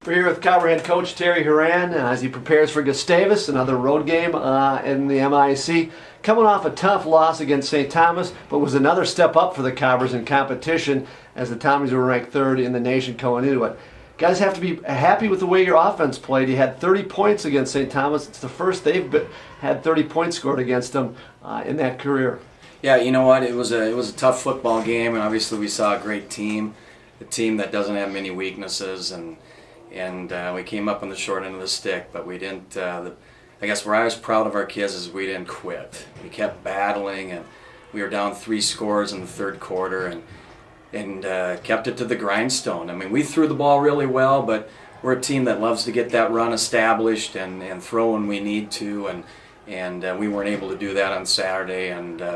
We're here with Cobber head coach Terry Horan as he prepares for Gustavus, another road game in the MIAC. Coming off a tough loss against St. Thomas, but was another step up for the Cobbers in competition as the Tommies were ranked third in the nation going into it. Guys have to be happy with the way your offense played. You had 30 points against St. Thomas. It's the first they've had 30 points scored against them in that career. Yeah, you know what? It was a tough football game, and obviously we saw a great team, a team that doesn't have many weaknesses, and we came up on the short end of the stick, but we didn't. I guess where I was proud of our kids is we didn't quit. We kept battling, and we were down 3 scores in the third quarter, and kept it to the grindstone. I mean, we threw the ball really well, but we're a team that loves to get that run established and throw when we need to, and we weren't able to do that on Saturday.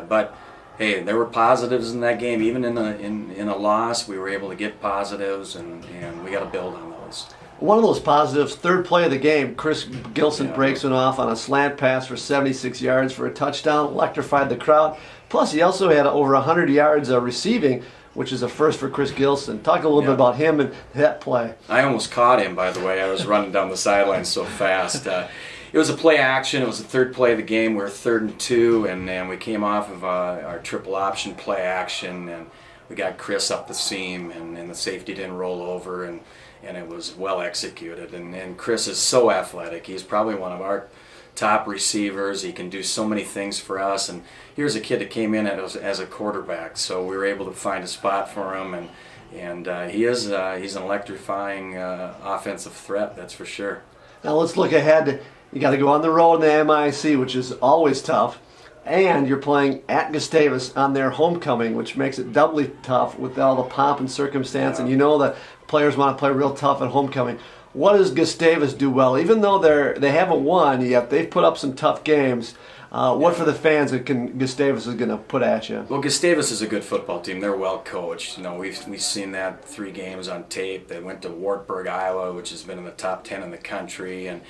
But hey, there were positives in that game. Even in a loss, we were able to get positives, and we got to build on those. One of those positives, third play of the game, Chris Gilson breaks one off on a slant pass for 76 yards for a touchdown, electrified the crowd. Plus, he also had over 100 yards receiving, which is a first for Chris Gilson. Talk a little bit about him and that play. I almost caught him, by the way. I was running down the sideline so fast. It was a play action. It was the third play of the game. We were 3rd and 2, and we came off of our triple option play action, and we got Chris up the seam, and the safety didn't roll over, and it was well executed. And Chris is so athletic. He's probably one of our top receivers. He can do so many things for us. And here's a kid that came in as a quarterback, so we were able to find a spot for him. And he's an electrifying offensive threat, that's for sure. Now let's look ahead. You got to go on the road in the MIAC, which is always tough. And you're playing at Gustavus on their homecoming, which makes it doubly tough with all the pomp and circumstance. Yeah. And you know that players want to play real tough at homecoming. What does Gustavus do well? Even though they haven't won yet, they've put up some tough games. What for the fans that Gustavus is going to put at you? Well, Gustavus is a good football team. They're well coached. You know, we've seen that 3 games on tape. They went to Wartburg, Iowa, which has been in the top 10 in the country, and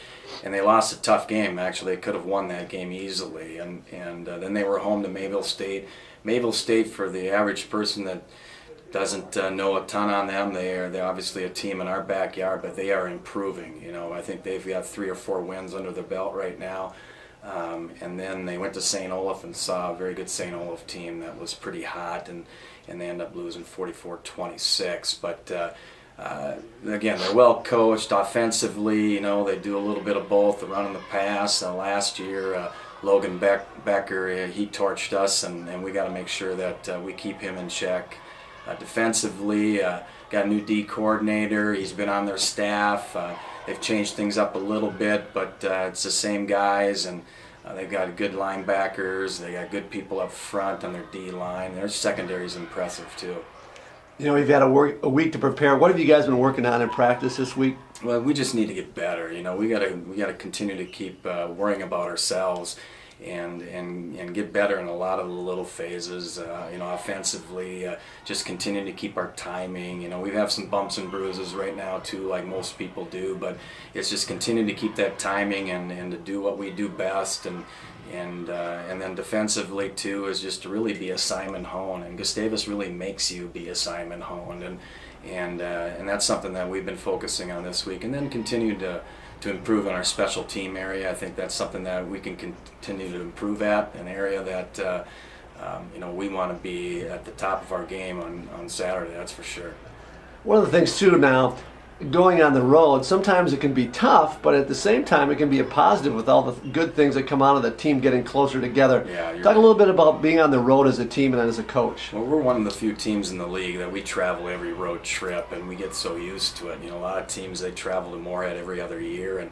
they lost a tough game. Actually, they could have won that game easily. And then they were home to Mayville State. Mayville State, for the average person that doesn't know a ton on them, they're obviously a team in our backyard, but they are improving. You know, I think they've got 3 or 4 wins under their belt right now. And then they went to St. Olaf and saw a very good St. Olaf team that was pretty hot, and they ended up losing 44-26. But again, they're well coached offensively. You know, they do a little bit of both, the run and the pass. Last year, Logan Becker, he torched us, and we got to make sure that we keep him in check. Defensively, got a new D coordinator. He's been on their staff. They've changed things up a little bit, but it's the same guys, and they've got good linebackers. They got good people up front on their D line. Their secondary is impressive too. You know, you've had a week to prepare. What have you guys been working on in practice this week? Well, we just need to get better. You know, we gotta continue to keep worrying about ourselves and get better in a lot of the little phases. You know, offensively, just continue to keep our timing. You know, we have some bumps and bruises right now too, like most people do, but it's just continue to keep that timing and to do what we do best. And then defensively too is just to really be a Simon Hone, and Gustavus really makes you be a Simon Hone, and that's something that we've been focusing on this week, and then continue to improve in our special team area. I think that's something that we can continue to improve at, an area that you know, we want to be at the top of our game on Saturday, that's for sure. One of the things too now, going on the road, sometimes it can be tough, but at the same time it can be a positive with all the good things that come out of the team getting closer together. Yeah, Talk a little bit about being on the road as a team and as a coach. Well, we're one of the few teams in the league that we travel every road trip, and we get so used to it. You know, a lot of teams, they travel to Moorhead every other year, and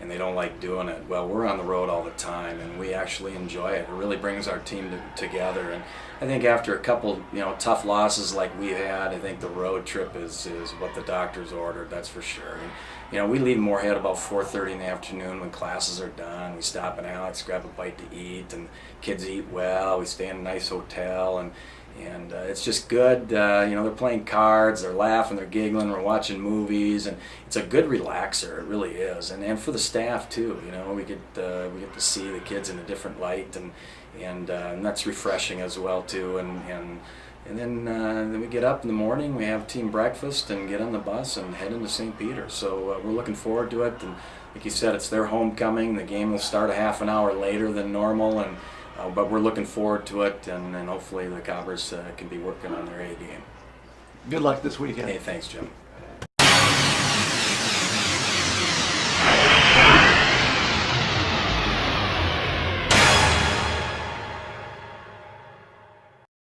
they don't like doing it. Well, we're on the road all the time, and we actually enjoy it. It really brings our team together, and I think after a couple, you know, tough losses like we had, I think the road trip is what the doctors ordered, that's for sure. And, you know, we leave Moorhead about 4:30 in the afternoon when classes are done. We stop in Alex, grab a bite to eat, and kids eat well. We stay in a nice hotel, and it's just good. You know, they're playing cards, they're laughing, they're giggling, we're watching movies, and it's a good relaxer. It really is, and for the staff too. You know, we get to see the kids in a different light, and that's refreshing as well too. And And then we get up in the morning, we have team breakfast, and get on the bus and head into St. Peter. So we're looking forward to it. And like you said, it's their homecoming. The game will start a half an hour later than normal, and but we're looking forward to it. And hopefully the Cobbers can be working on their A game. Good luck this weekend. Hey, thanks, Jim.